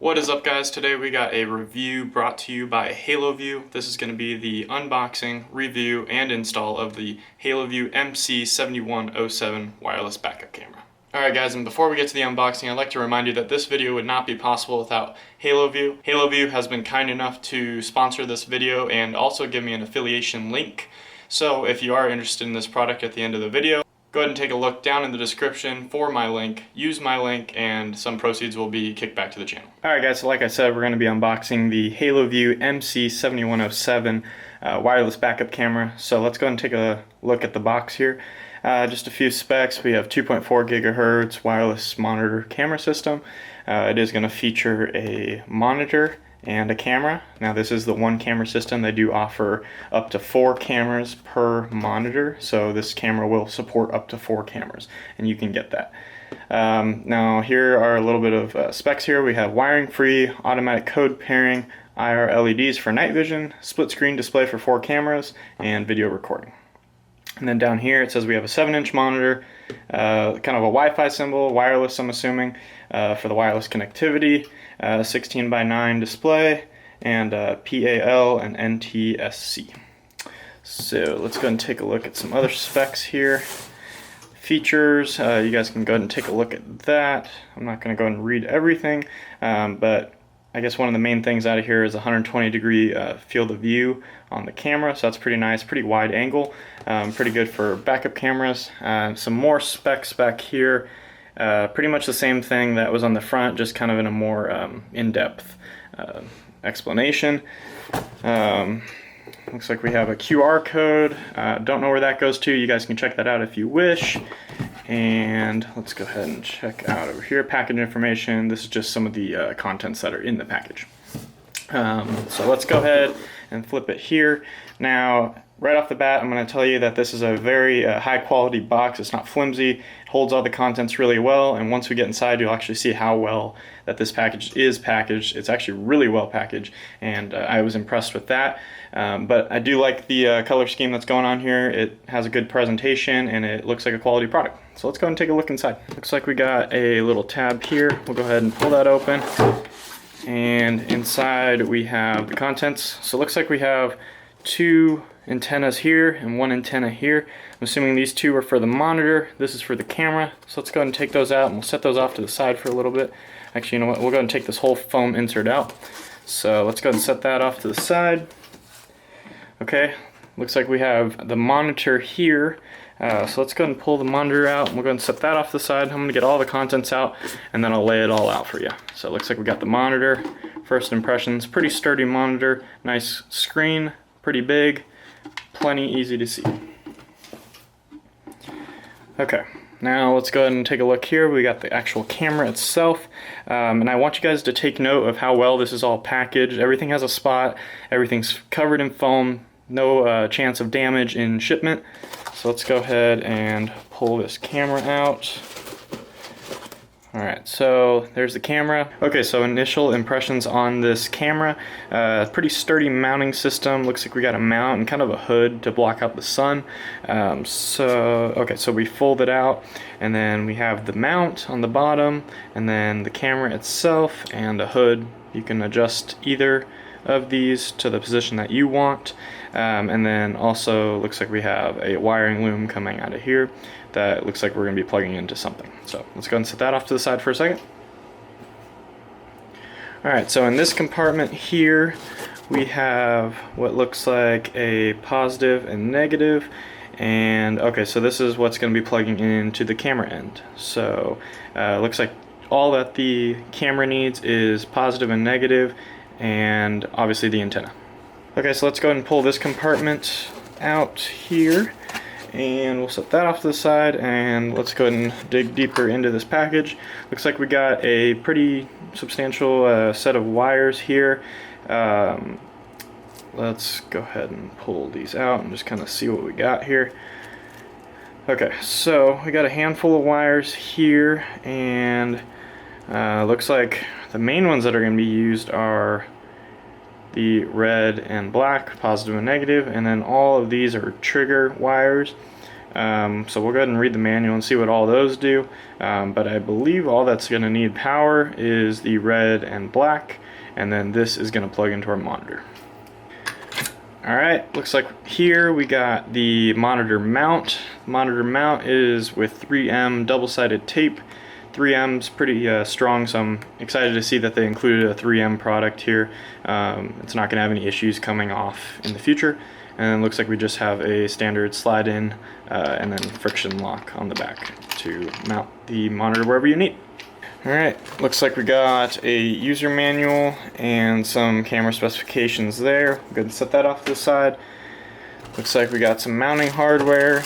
What is up, guys? Today we got a review brought to you by Haloview. This is going to be the unboxing, review, and install of the Haloview MC7107 wireless backup camera. Alright guys, and before we get to the unboxing, I'd like to remind you that this video would not be possible without Haloview. Haloview has been kind enough to sponsor this video and also give me an affiliation link. So if you are interested in this product at the end of the video, go ahead and take a look down in the description for my link, use my link, and some proceeds will be kicked back to the channel. Alright guys, so like I said, we're going to be unboxing the Haloview MC7107 wireless backup camera. So let's go ahead and take a look at the box here. Just a few specs. We have 2.4 gigahertz wireless monitor camera system. It is going to feature a monitor and a camera. Now this is the one camera system. They do offer up to 4 cameras per monitor, so this camera will support up to 4 cameras, and you can get that. Now here are a little bit of specs here. We have wiring free, automatic code pairing, IR LEDs for night vision, split screen display for 4 cameras, and video recording. And then down here it says we have a 7-inch monitor, kind of a Wi-Fi symbol, wireless I'm assuming, for the wireless connectivity, 16:9 display, and PAL and NTSC. So let's go ahead and take a look at some other specs here. Features, you guys can go ahead and take a look at that. I'm not going to go ahead and read everything, but I guess one of the main things out of here is 120-degree field of view on the camera, so that's pretty nice, pretty wide angle, pretty good for backup cameras. Some more specs back here, pretty much the same thing that was on the front, just kind of in a more in-depth explanation. Looks like we have a QR code. Don't know where that goes to. You guys can check that out if you wish. And let's go ahead and check out over here, package information. This is just some of the contents that are in the package. So let's go ahead and flip it here. Now, right off the bat, I'm going to tell you that this is a very high quality box. It's not flimsy, holds all the contents really well, and once we get inside, you'll actually see how well that this package is packaged. It's actually really well packaged, and I was impressed with that. But I do like the color scheme that's going on here. It has a good presentation, and it looks like a quality product. So let's go ahead and take a look inside. Looks like we got a little tab here. We'll go ahead and pull that open. And inside we have the contents. So it looks like we have 2 antennas here and 1 antenna here. I'm assuming these 2 are for the monitor. This is for the camera. So let's go ahead and take those out, and we'll set those off to the side for a little bit. Actually, you know what? We'll go ahead and take this whole foam insert out. So let's go ahead and set that off to the side. Okay, looks like we have the monitor here. So let's go ahead and pull the monitor out, and we'll go ahead and set that off to the side. I'm going to get all the contents out, and then I'll lay it all out for you. So it looks like we got the monitor. First impressions, pretty sturdy monitor, nice screen, pretty big, plenty easy to see. Okay, now let's go ahead and take a look here. We got the actual camera itself, and I want you guys to take note of how well this is all packaged. Everything has a spot, everything's covered in foam, no chance of damage in shipment. So let's go ahead and pull this camera out. Alright, so there's the camera. Okay, so initial impressions on this camera. Pretty sturdy mounting system. Looks like we got a mount and kind of a hood to block out the sun. So we fold it out, and then we have the mount on the bottom, and then the camera itself and a hood. You can adjust either of these to the position that you want. And then also looks like we have a wiring loom coming out of here that looks like we're going to be plugging into something. So let's go ahead and set that off to the side for a second. Alright, so in this compartment here we have what looks like a positive and negative. And okay, so this is what's going to be plugging into the camera end. So looks like all that the camera needs is positive and negative, and obviously the antenna. Okay, so let's go ahead and pull this compartment out here, and we'll set that off to the side, and let's go ahead and dig deeper into this package. Looks like we got a pretty substantial set of wires here. Let's go ahead and pull these out and just kind of see what we got here. Okay, so we got a handful of wires here, and looks like the main ones that are going to be used are the red and black, positive and negative, and then all of these are trigger wires. So we'll go ahead and read the manual and see what all those do. But I believe all that's going to need power is the red and black, and then this is going to plug into our monitor. Alright, looks like here we got the monitor mount. Monitor mount is with 3M double-sided tape. 3M's pretty strong, so I'm excited to see that they included a 3M product here. It's not going to have any issues coming off in the future. And it looks like we just have a standard slide in and then friction lock on the back to mount the monitor wherever you need. Alright, looks like we got a user manual and some camera specifications there. Go ahead and set that off to the side. Looks like we got some mounting hardware,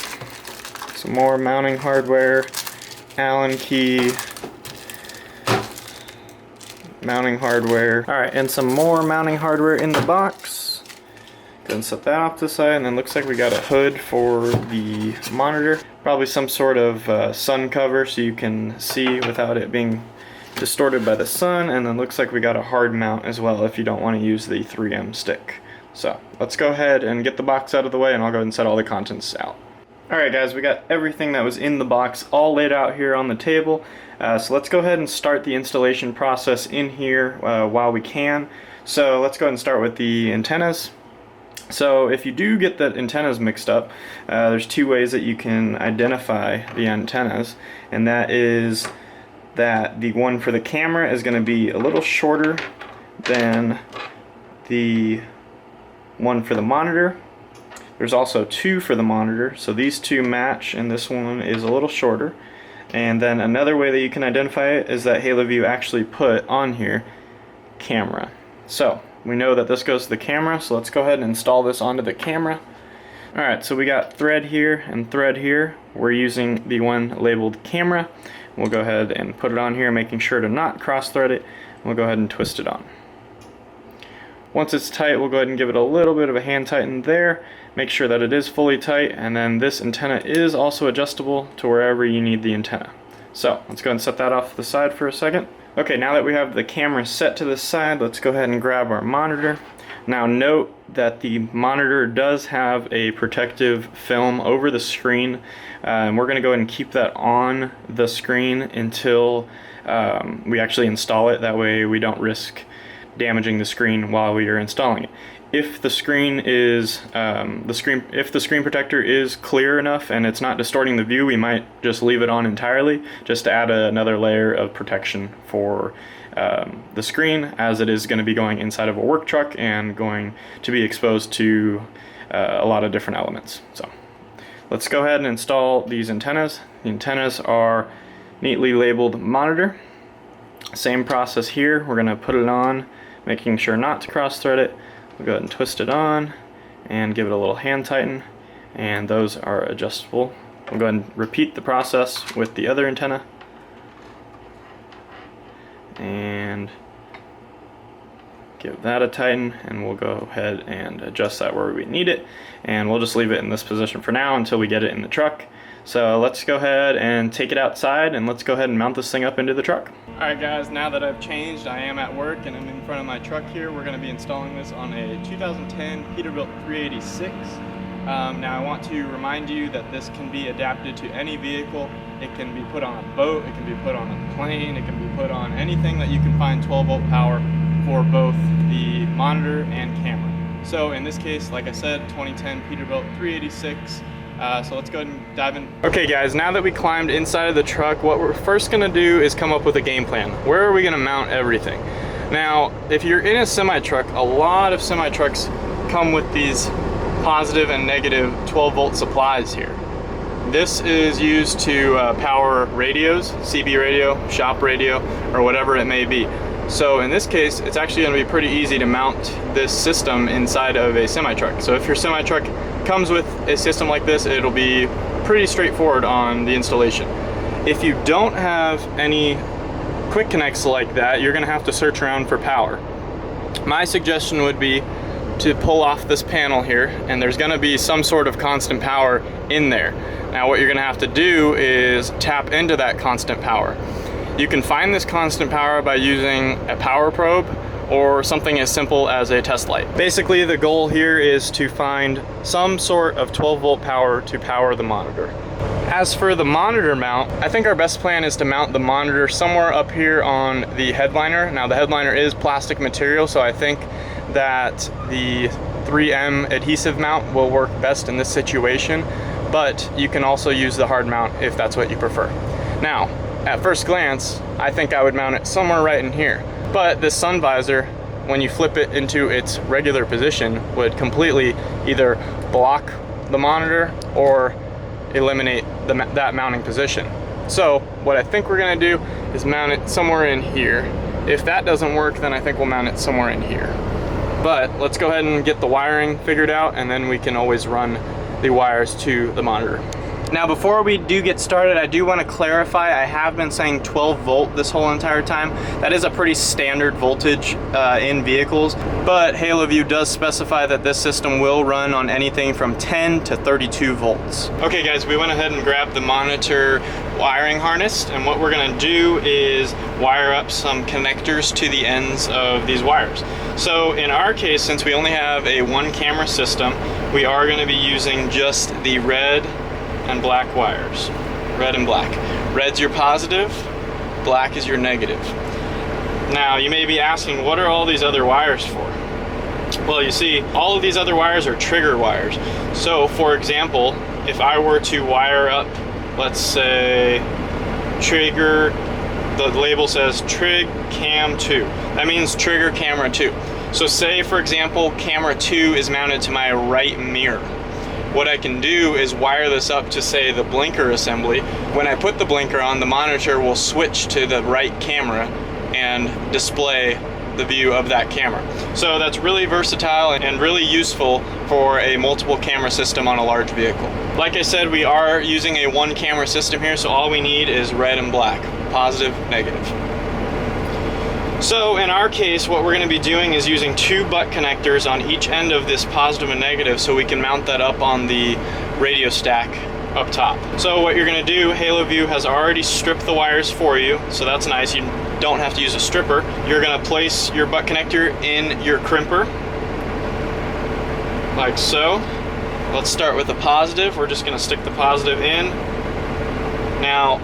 some more mounting hardware, Allen key, mounting hardware. Alright, and some more mounting hardware in the box. Go ahead and set that off to the side, and then looks like we got a hood for the monitor. Probably some sort of sun cover so you can see without it being distorted by the sun, and then looks like we got a hard mount as well if you don't want to use the 3M stick. So let's go ahead and get the box out of the way, and I'll go ahead and set all the contents out. Alright guys, we got everything that was in the box all laid out here on the table. So let's go ahead and start the installation process in here while we can. So let's go ahead and start with the antennas. So if you do get the antennas mixed up, there's two ways that you can identify the antennas, and that is that the one for the camera is going to be a little shorter than the one for the monitor. There's also two for the monitor, so these two match, and this one is a little shorter. And then another way that you can identify it is that Haloview actually put on here camera. So we know that this goes to the camera, so let's go ahead and install this onto the camera. Alright, so we got thread here and thread here. We're using the one labeled camera. We'll go ahead and put it on here, making sure to not cross thread it. We'll go ahead and twist it on. Once it's tight, we'll go ahead and give it a little bit of a hand tighten there. Make sure that it is fully tight, and then this antenna is also adjustable to wherever you need the antenna. So let's go ahead and set that off to the side for a second. Okay, now that we have the camera set to the side, let's go ahead and grab our monitor. Now note that the monitor does have a protective film over the screen, and we're going to go ahead and keep that on the screen until we actually install it. That way we don't risk damaging the screen while we are installing it. If the screen is if the screen protector is clear enough and it's not distorting the view, we might just leave it on entirely, just to add another layer of protection for the screen, as it is going to be going inside of a work truck and going to be exposed to a lot of different elements. So let's go ahead and install these antennas. The antennas are neatly labeled monitor. Same process here. We're going to put it on, making sure not to cross thread it. We'll go ahead and twist it on and give it a little hand tighten, and those are adjustable. We'll go ahead and repeat the process with the other antenna and give that a tighten, and we'll go ahead and adjust that where we need it, and we'll just leave it in this position for now until we get it in the truck. So let's go ahead and take it outside, and let's go ahead and mount this thing up into the truck. Alright guys, now that I've changed, I am at work and I'm in front of my truck here. We're going to be installing this on a 2010 Peterbilt 386. Now I want to remind you that this can be adapted to any vehicle. It can be put on a boat, it can be put on a plane, it can be put on anything that you can find 12-volt power for both the monitor and camera. So in this case, like I said, 2010 Peterbilt 386. So let's go ahead and dive in. Okay guys, now that we climbed inside of the truck, what we're first going to do is come up with a game plan. Where are we going to mount everything? Now, if you're in a semi-truck, a lot of semi-trucks come with these positive and negative 12-volt supplies here. This is used to power radios, CB radio, shop radio, or whatever it may be. So in this case, it's actually going to be pretty easy to mount this system inside of a semi-truck. So if your semi-truck comes with a system like this, it'll be pretty straightforward on the installation. If you don't have any quick connects like that, you're going to have to search around for power. My suggestion would be to pull off this panel here, and there's going to be some sort of constant power in there. Now what you're going to have to do is tap into that constant power. You can find this constant power by using a power probe, or something as simple as a test light. Basically, the goal here is to find some sort of 12-volt power to power the monitor. As for the monitor mount, I think our best plan is to mount the monitor somewhere up here on the headliner. Now, the headliner is plastic material, so I think that the 3M adhesive mount will work best in this situation, but you can also use the hard mount if that's what you prefer. Now, at first glance, I think I would mount it somewhere right in here, but this sun visor, when you flip it into its regular position, would completely either block the monitor or eliminate that mounting position. So what I think we're gonna do is mount it somewhere in here. If that doesn't work, then I think we'll mount it somewhere in here. But let's go ahead and get the wiring figured out, and then we can always run the wires to the monitor. Now, before we do get started, I do want to clarify, I have been saying 12 volt this whole entire time. That is a pretty standard voltage in vehicles, but Haloview does specify that this system will run on anything from 10 to 32 volts. Okay guys, we went ahead and grabbed the monitor wiring harness, and what we're going to do is wire up some connectors to the ends of these wires. So in our case, since we only have a one camera system, we are going to be using just the red and black wires. Red and black. Red's your positive, black is your negative. Now, you may be asking, what are all these other wires for? Well, you see, all of these other wires are trigger wires. So, for example, if I were to wire up, let's say, trigger, the label says trig cam 2. That means trigger camera 2. So say, for example, camera 2 is mounted to my right mirror. What I can do is wire this up to, say, the blinker assembly. When I put the blinker on, the monitor will switch to the right camera and display the view of that camera. So that's really versatile and really useful for a multiple camera system on a large vehicle. Like I said, we are using a one camera system here, so all we need is red and black, positive, negative. So in our case, what we're going to be doing is using two butt connectors on each end of this positive and negative, so we can mount that up on the radio stack up top. So what you're going to do, Haloview has already stripped the wires for you, so that's nice. You don't have to use a stripper. You're going to place your butt connector in your crimper, like so. Let's start with the positive. We're just going to stick the positive in. Now,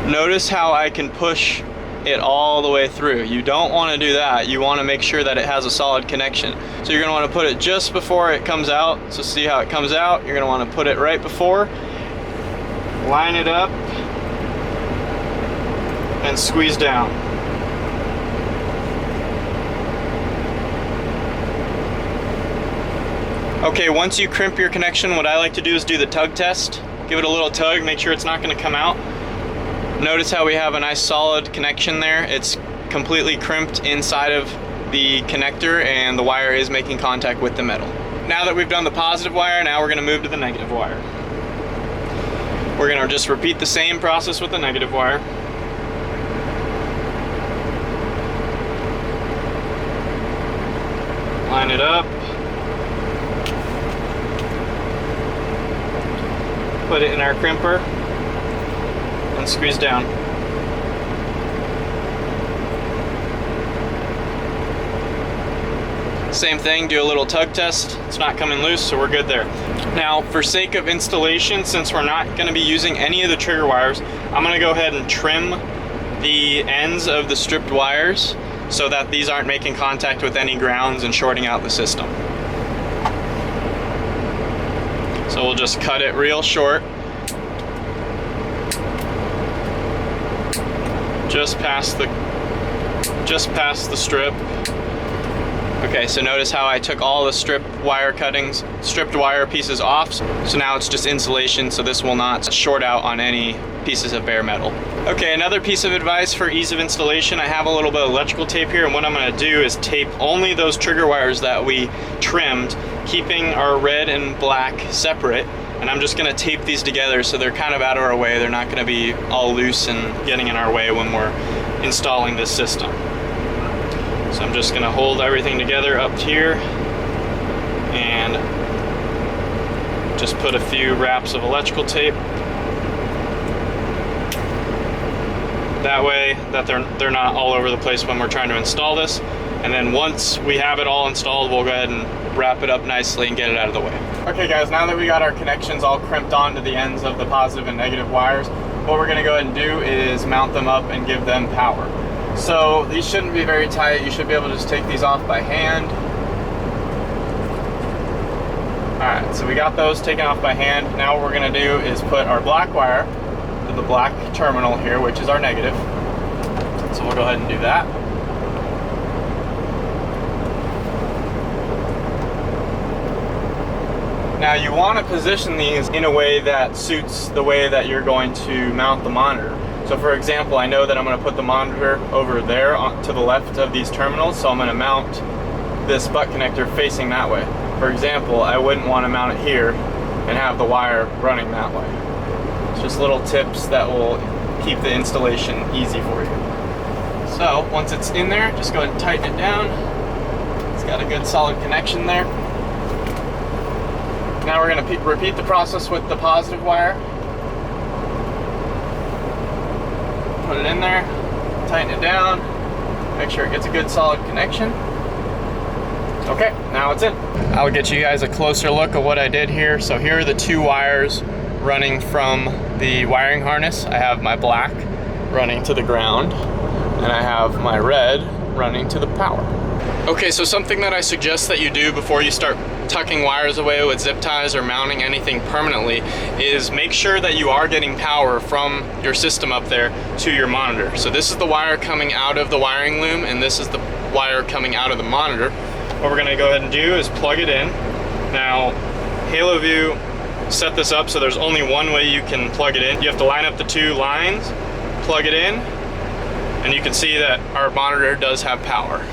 notice how I can push it all the way through. You don't want to do that. You want to make sure that it has a solid connection. So you're going to want to put it just before it comes out. So see how it comes out? You're going to want to put it right before, line it up, and squeeze down. Okay, once you crimp your connection, what I like to do is do the tug test. Give it a little tug, make sure it's not going to come out. Notice how we have a nice solid connection there. It's completely crimped inside of the connector, and the wire is making contact with the metal. Now that we've done the positive wire, now we're going to move to the negative wire. We're going to just repeat the same process with the negative wire. Line it up. Put it in our crimper and squeeze down. Same thing, do a little tug test. It's not coming loose, so we're good there. Now, for sake of installation, since we're not going to be using any of the trigger wires, I'm going to go ahead and trim the ends of the stripped wires so that these aren't making contact with any grounds and shorting out the system. So we'll just cut it real short. Just past the strip. Okay, so notice how I took all the stripped wire pieces off. So now it's just insulation, so this will not short out on any pieces of bare metal. Okay, another piece of advice for ease of installation, I have a little bit of electrical tape here, and what I'm going to do is tape only those trigger wires that we trimmed, keeping our red and black separate. And I'm just going to tape these together so they're kind of out of our way. They're not going to be all loose and getting in our way when we're installing this system. So I'm just going to hold everything together up here and just put a few wraps of electrical tape. That way that they're not all over the place when we're trying to install this. And then once we have it all installed, we'll go ahead and wrap it up nicely and get it out of the way. Okay guys, now that we got our connections all crimped onto the ends of the positive and negative wires, what we're gonna go ahead and do is mount them up and give them power. So these shouldn't be very tight. You should be able to just take these off by hand. All right, so we got those taken off by hand. Now what we're gonna do is put our black wire to the black terminal here, which is our negative. So we'll go ahead and do that. Now you want to position these in a way that suits the way that you're going to mount the monitor. So for example, I know that I'm going to put the monitor over there to the left of these terminals, so I'm going to mount this butt connector facing that way. For example, I wouldn't want to mount it here and have the wire running that way. It's just little tips that will keep the installation easy for you. So once it's in there, just go ahead and tighten it down. It's got a good solid connection there. Now we're going to repeat the process with the positive wire. Put it in there, tighten it down, make sure it gets a good solid connection. Okay, now it's in. I'll get you guys a closer look at what I did here. So here are the two wires running from the wiring harness. I have my black running to the ground, and I have my red running to the power. Okay, so something that I suggest that you do before you start tucking wires away with zip ties or mounting anything permanently is make sure that you are getting power from your system up there to your monitor. So this is the wire coming out of the wiring loom, and this is the wire coming out of the monitor. What we're gonna go ahead and do is plug it in. Now, Haloview set this up so there's only one way you can plug it in. You have to line up the two lines, plug it in, and you can see that our monitor does have power.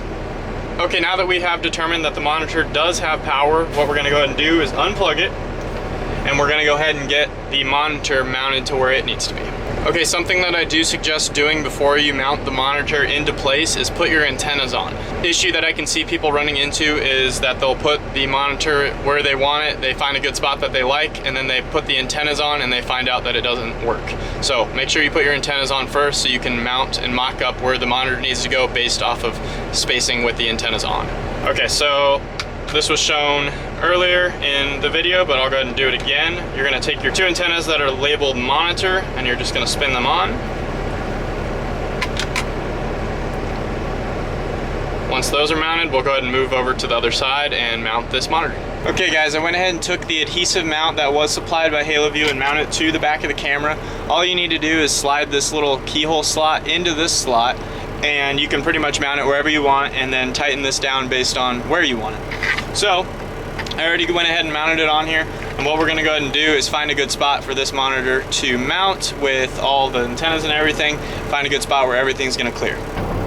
Okay, now that we have determined that the monitor does have power, what we're gonna go ahead and do is unplug it, and we're gonna go ahead and get the monitor mounted to where it needs to be. Okay, something that I do suggest doing before you mount the monitor into place is put your antennas on. The issue that I can see people running into is that they'll put the monitor where they want it, they find a good spot that they like, and then they put the antennas on and they find out that it doesn't work. So make sure you put your antennas on first so you can mount and mock up where the monitor needs to go based off of spacing with the antennas on. Okay, so this was shown earlier in the video, but I'll go ahead and do it again. You're gonna take your two antennas that are labeled monitor, and you're just gonna spin them on. Once those are mounted, we'll go ahead and move over to the other side and mount this monitor. Okay guys, I went ahead and took the adhesive mount that was supplied by Haloview and mounted it to the back of the camera. All you need to do is slide this little keyhole slot into this slot, and you can pretty much mount it wherever you want and then tighten this down based on where you want it. So I already went ahead and mounted it on here, and what we're gonna go ahead and do is find a good spot for this monitor to mount with all the antennas and everything, find a good spot where everything's gonna clear.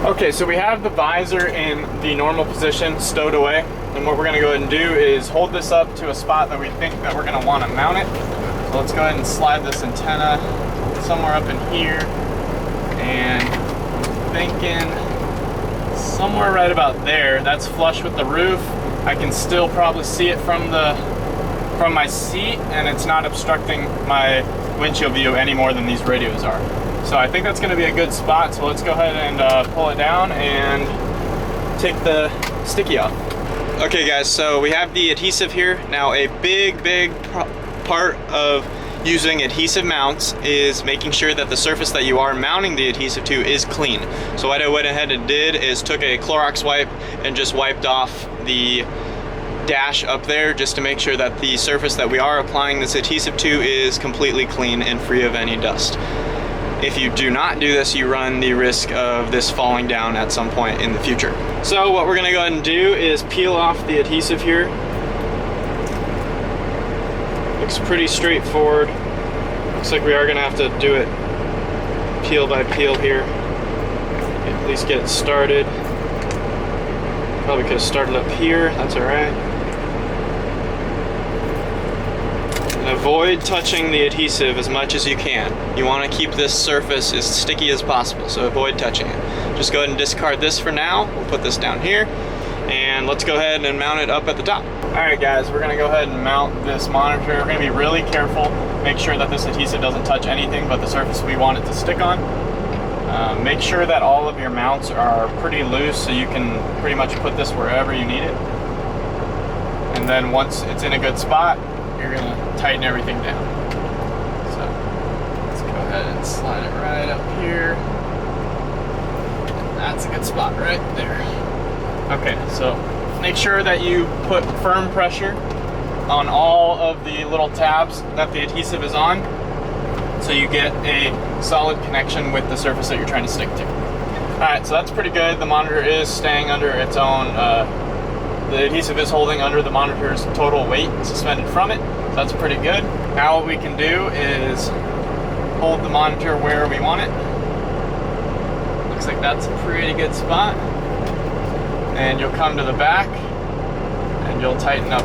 Okay, so we have the visor in the normal position stowed away, and what we're gonna go ahead and do is hold this up to a spot that we think that we're gonna wanna mount it. So let's go ahead and slide this antenna somewhere up in here, and thinking somewhere right about there. That's flush with the roof. I can still probably see it from my seat, and it's not obstructing my windshield view any more than these radios are. So I think that's going to be a good spot. So let's go ahead and pull it down and take the sticky off. Okay guys, so we have the adhesive here. Now a big part of using adhesive mounts is making sure that the surface that you are mounting the adhesive to is clean. So what I went ahead and did is took a Clorox wipe and just wiped off the dash up there just to make sure that the surface that we are applying this adhesive to is completely clean and free of any dust. If you do not do this, you run the risk of this falling down at some point in the future. So what we're gonna go ahead and do is peel off the adhesive here. Looks pretty straightforward. Looks like we are gonna have to do it peel by peel here. At least get it started. Probably could have started up here, that's all right. And avoid touching the adhesive as much as you can. You wanna keep this surface as sticky as possible, so avoid touching it. Just go ahead and discard this for now. We'll put this down here, and let's go ahead and mount it up at the top. All right guys, we're gonna go ahead and mount this monitor. We're gonna be really careful, make sure that this adhesive doesn't touch anything but the surface we want it to stick on. Make sure that all of your mounts are pretty loose so you can pretty much put this wherever you need it. And then once it's in a good spot, you're going to tighten everything down. So let's go ahead and slide it right up here. That's a good spot right there. Okay, so make sure that you put firm pressure on all of the little tabs that the adhesive is on, so you get a solid connection with the surface that you're trying to stick to. Alright, so that's pretty good. The monitor is staying under its own, the adhesive is holding under the monitor's total weight suspended from it. So that's pretty good. Now what we can do is hold the monitor where we want it. Looks like that's a pretty good spot. And you'll come to the back and you'll tighten up.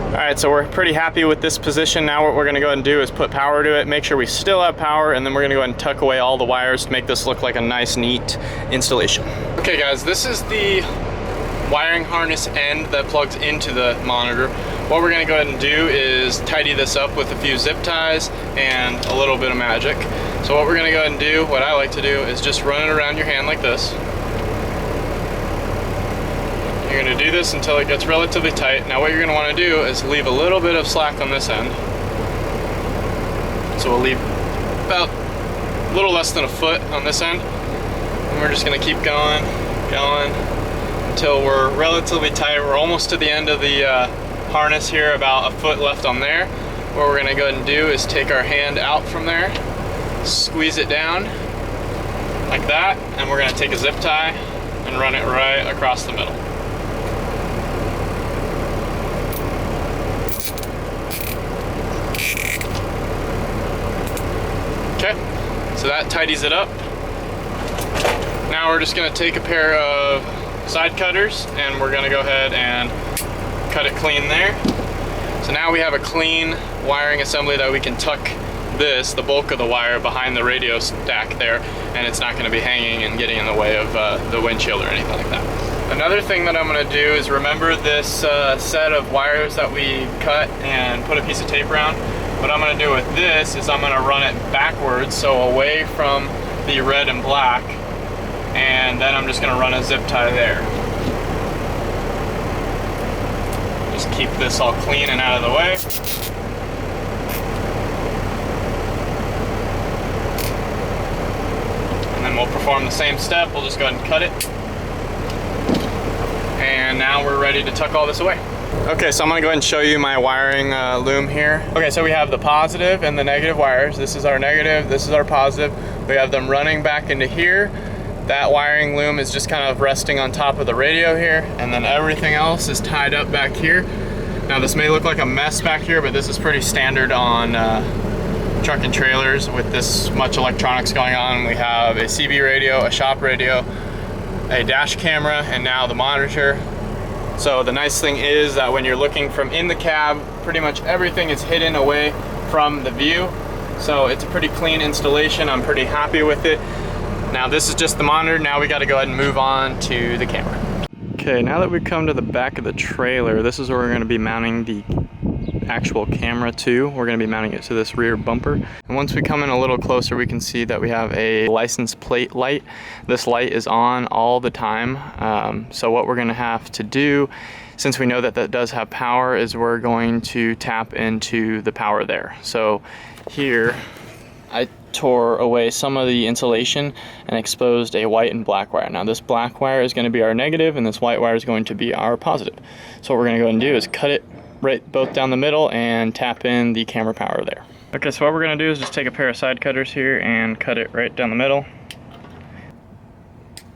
Alright, so we're pretty happy with this position. Now what we're going to go ahead and do is put power to it, make sure we still have power, and then we're going to go ahead and tuck away all the wires to make this look like a nice, neat installation. Okay guys, this is the wiring harness end that plugs into the monitor. What we're going to go ahead and do is tidy this up with a few zip ties and a little bit of magic. So what we're going to go ahead and do, what I like to do, is just run it around your hand like this. You're going to do this until it gets relatively tight. Now what you're going to want to do is leave a little bit of slack on this end. So we'll leave about a little less than a foot on this end. And we're just going to keep going until we're relatively tight. We're almost to the end of the harness here, about a foot left on there. What we're going to go ahead and do is take our hand out from there, squeeze it down like that, and we're going to take a zip tie and run it right across the middle. Okay, so that tidies it up. Now we're just going to take a pair of side cutters and we're going to go ahead and cut it clean there. So now we have a clean wiring assembly that we can tuck the bulk of the wire, behind the radio stack there, and it's not going to be hanging and getting in the way of the windshield or anything like that. Another thing that I'm going to do is, remember this set of wires that we cut and put a piece of tape around? What I'm going to do with this is I'm going to run it backwards, so away from the red and black, and then I'm just going to run a zip tie there. Just keep this all clean and out of the way. And then we'll perform the same step. We'll just go ahead and cut it. And now we're ready to tuck all this away. Okay, so I'm gonna go ahead and show you my wiring loom here. Okay, so we have the positive and the negative wires. This is our negative, this is our positive. We have them running back into here. That wiring loom is just kind of resting on top of the radio here, and then everything else is tied up back here. Now this may look like a mess back here, but this is pretty standard on truck and trailers with this much electronics going on. We have a CB radio, a shop radio, a dash camera, and now the monitor. So the nice thing is that when you're looking from in the cab, pretty much everything is hidden away from the view. So it's a pretty clean installation. I'm pretty happy with it. Now this is just the monitor. Now we got to go ahead and move on to the camera. Okay, now that we've come to the back of the trailer, this is where we're going to be mounting the actual camera to. We're going to be mounting it to this rear bumper. And once we come in a little closer, we can see that we have a license plate light. This light is on all the time. So what we're going to have to do, since we know that that does have power, is we're going to tap into the power there. So here, I tore away some of the insulation and exposed a white and black wire. Now this black wire is going to be our negative and this white wire is going to be our positive. So what we're going to go and do is cut it right both down the middle and tap in the camera power there. Okay, so what we're going to do is just take a pair of side cutters here and cut it right down the middle.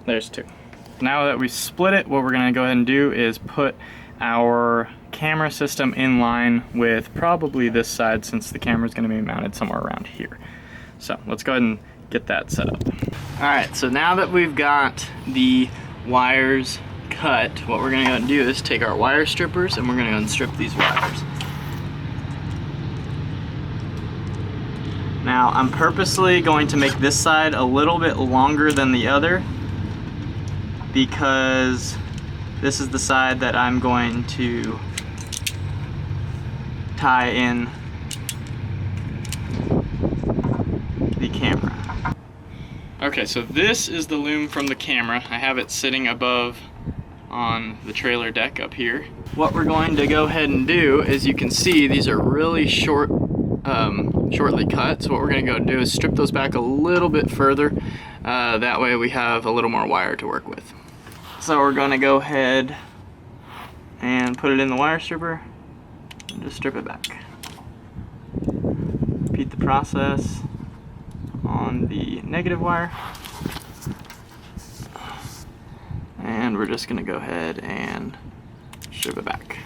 There's two. Now that we've split it, what we're going to go ahead and do is put our camera system in line with probably this side, since the camera is going to be mounted somewhere around here. So let's go ahead and get that set up. Alright, so now that we've got the wires cut, what we're going to go and do is take our wire strippers and we're going to go and strip these wires. Now I'm purposely going to make this side a little bit longer than the other, because this is the side that I'm going to tie in the camera. Okay, so this is the loom from the camera. I have it sitting above on the trailer deck up here. What we're going to go ahead and do is, you can see these are really shortly cut. So what we're going to go do is strip those back a little bit further. That way we have a little more wire to work with. So we're going to go ahead and put it in the wire stripper and just strip it back. Repeat the process on the negative wire. And we're just going to go ahead and strip it back.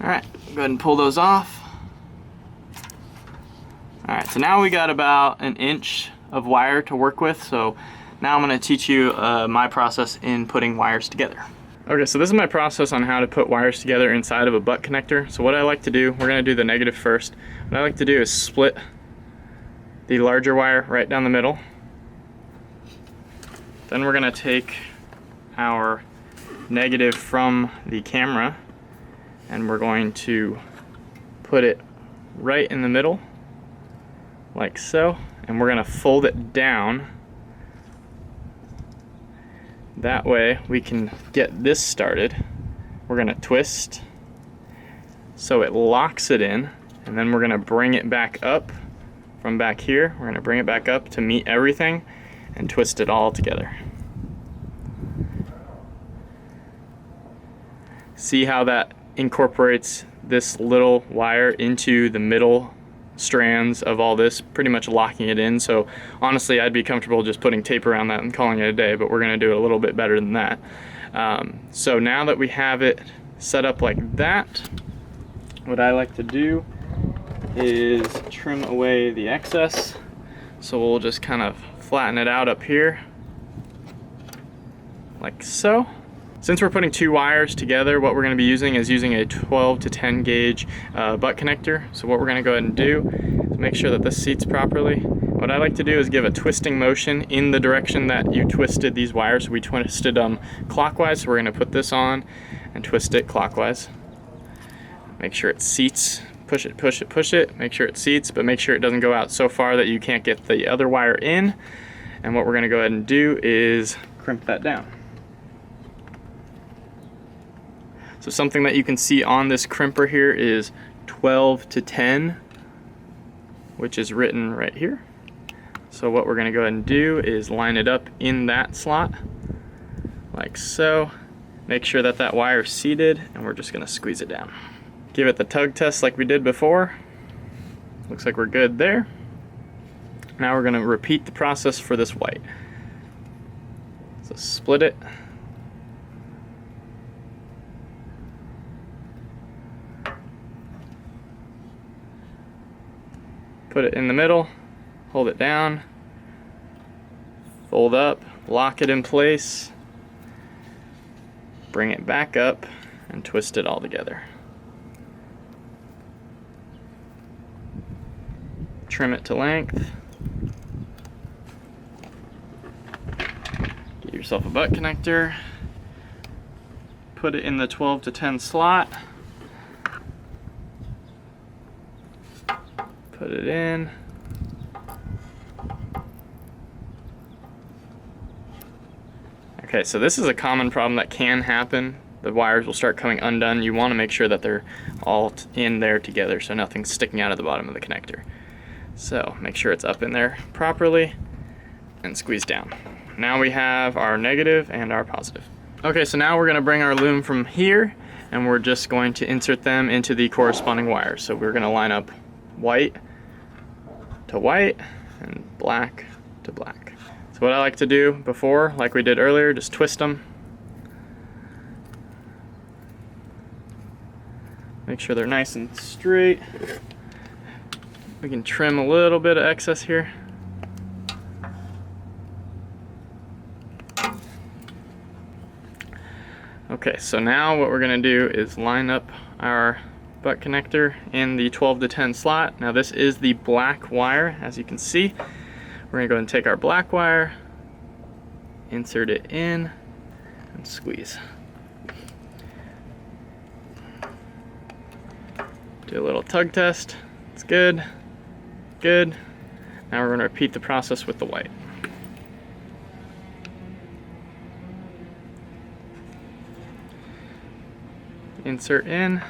Alright, go ahead and pull those off. Alright, so now we got about an inch of wire to work with. So now I'm going to teach you my process in putting wires together. Okay, so this is my process on how to put wires together inside of a butt connector. So what I like to do, we're going to do the negative first. What I like to do is split the larger wire right down the middle. Then we're going to take our negative from the camera and we're going to put it right in the middle, like so, and we're going to fold it down. That way we can get this started. We're going to twist so it locks it in, and then we're going to bring it back up from back here. We're going to bring it back up to meet everything and twist it all together. See how that incorporates this little wire into the middle strands of all this, pretty much locking it in. So honestly, I'd be comfortable just putting tape around that and calling it a day, but we're going to do it a little bit better than that. So now that we have it set up like that, what I like to do is trim away the excess. So we'll just kind of flatten it out up here, like so. Since we're putting two wires together, what we're going to be using is a 12 to 10 gauge butt connector. So what we're going to go ahead and do is make sure that this seats properly. What I like to do is give a twisting motion in the direction that you twisted these wires. So we twisted them clockwise, so we're going to put this on and twist it clockwise. Make sure it seats. Push it, push it, push it. Make sure it seats, but make sure it doesn't go out so far that you can't get the other wire in. And what we're going to go ahead and do is crimp that down. So something that you can see on this crimper here is 12 to 10, which is written right here. So what we're going to go ahead and do is line it up in that slot, like so. Make sure that that wire is seated, and we're just going to squeeze it down. Give it the tug test like we did before. Looks like we're good there. Now we're going to repeat the process for this white. So split it. Put it in the middle, hold it down, fold up, lock it in place, bring it back up, and twist it all together. Trim it to length. Get yourself a butt connector. Put it in the 12 to 10 slot. Put it in. Okay, so this is a common problem that can happen. The wires will start coming undone. You want to make sure that they're all in there together so nothing's sticking out of the bottom of the connector. So make sure it's up in there properly and squeeze down. Now we have our negative and our positive. Okay, so now we're going to bring our loom from here and we're just going to insert them into the corresponding wires. So we're going to line up white to white and black to black. So what I like to do before, like we did earlier, just twist them. Make sure they're nice and straight. We can trim a little bit of excess here. Okay, so now what we're going to do is line up our butt connector in the 12 to 10 slot. Now this is the black wire, as you can see. We're going to go ahead and take our black wire, insert it in, and squeeze. Do a little tug test. It's good. Good. Now we're going to repeat the process with the white. Insert in.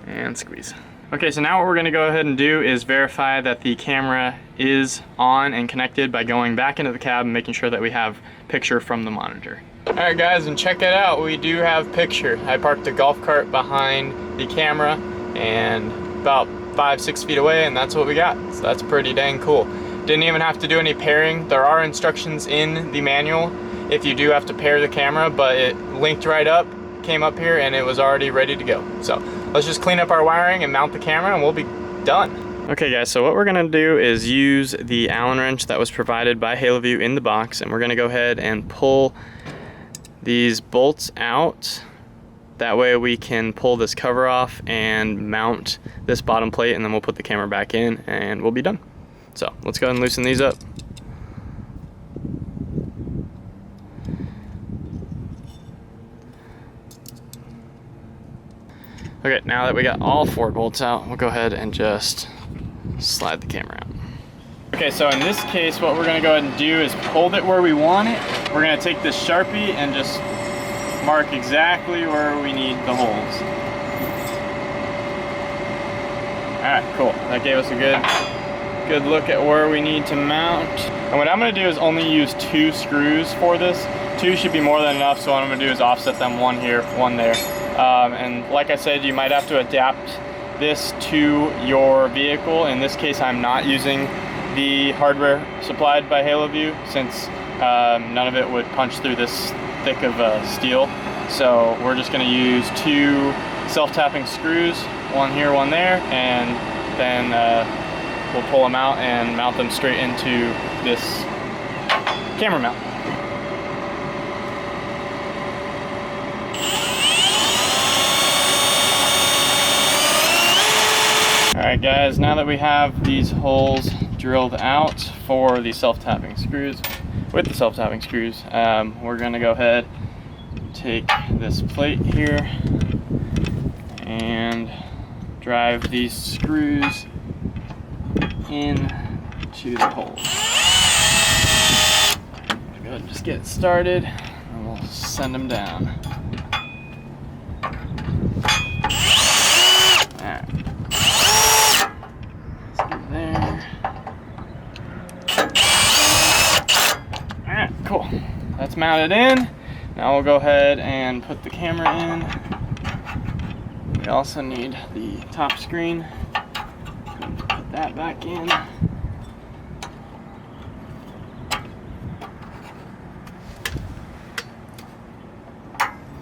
And squeeze. Okay, so now what we're going to go ahead and do is verify that the camera is on and connected by going back into the cab and making sure that we have picture from the monitor. Alright guys, and check it out, we do have picture. I parked the golf cart behind the camera and about 5-6 feet away, and that's what we got. So that's pretty dang cool. Didn't even have to do any pairing. There are instructions in the manual if you do have to pair the camera, but it linked right up, came up here, and it was already ready to go. So let's just clean up our wiring and mount the camera and we'll be done. Okay guys, so what we're gonna do is use the Allen wrench that was provided by Haloview in the box, and we're gonna go ahead and pull these bolts out. That way we can pull this cover off and mount this bottom plate, and then we'll put the camera back in and we'll be done. So let's go ahead and loosen these up. Okay, now that we got all 4 bolts out, we'll go ahead and just slide the camera out. Okay, so in this case, what we're gonna go ahead and do is hold it where we want it. We're gonna take this Sharpie and just mark exactly where we need the holes. All right, cool. That gave us a good look at where we need to mount. And what I'm gonna do is only use 2 screws for this. 2 should be more than enough, so what I'm gonna do is offset them, 1 here, 1 there. And like I said, you might have to adapt this to your vehicle. In this case, I'm not using the hardware supplied by Haloview, since none of it would punch through this thick of steel. So we're just going to use 2 self-tapping screws, 1 here, 1 there, and then we'll pull them out and mount them straight into this camera mount. Alright guys, now that we have these holes drilled out for the self-tapping screws, with the self-tapping screws, we're going to go ahead and take this plate here and drive these screws into the holes. Go ahead and just get started and we'll send them down. Alright. There. Alright, cool. That's mounted in. Now we'll go ahead and put the camera in. We also need the top screen. Put that back in.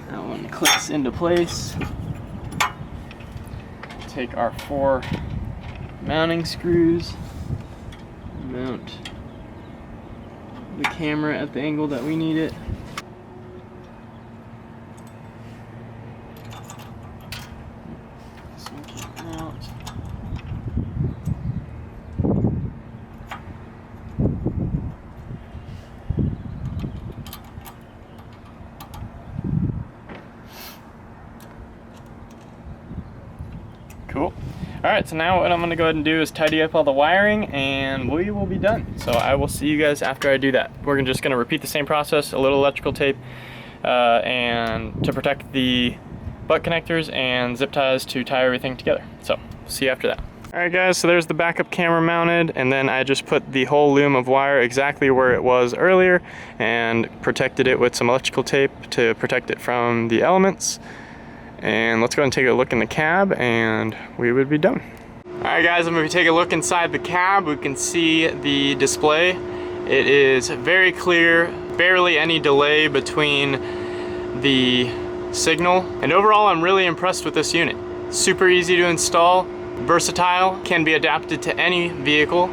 That one clicks into place. Take our 4 mounting screws, mount the camera at the angle that we need it. This one came out. Cool. Alright, so now what I'm going to go ahead and do is tidy up all the wiring and we will be done. So I will see you guys after I do that. We're just going to repeat the same process, a little electrical tape and to protect the butt connectors, and zip ties to tie everything together. So see you after that. Alright guys, so there's the backup camera mounted, and then I just put the whole loom of wire exactly where it was earlier and protected it with some electrical tape to protect it from the elements. And let's go and take a look in the cab and we would be done. Alright guys, I'm going to take a look inside the cab. We can see the display. It is very clear, barely any delay between the signal. And overall, I'm really impressed with this unit. Super easy to install, versatile, can be adapted to any vehicle.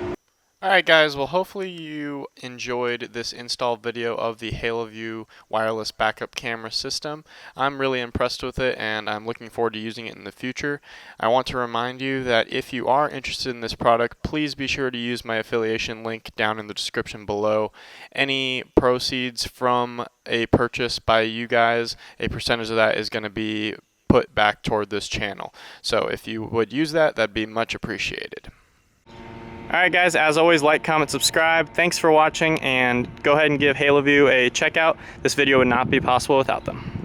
Alright guys, well hopefully you enjoyed this install video of the Haloview wireless backup camera system. I'm really impressed with it and I'm looking forward to using it in the future. I want to remind you that if you are interested in this product, please be sure to use my affiliation link down in the description below. Any proceeds from a purchase by you guys, a percentage of that is going to be put back toward this channel. So if you would use that, that'd be much appreciated. Alright guys, as always, like, comment, subscribe. Thanks for watching, and go ahead and give Haloview a check out. This video would not be possible without them.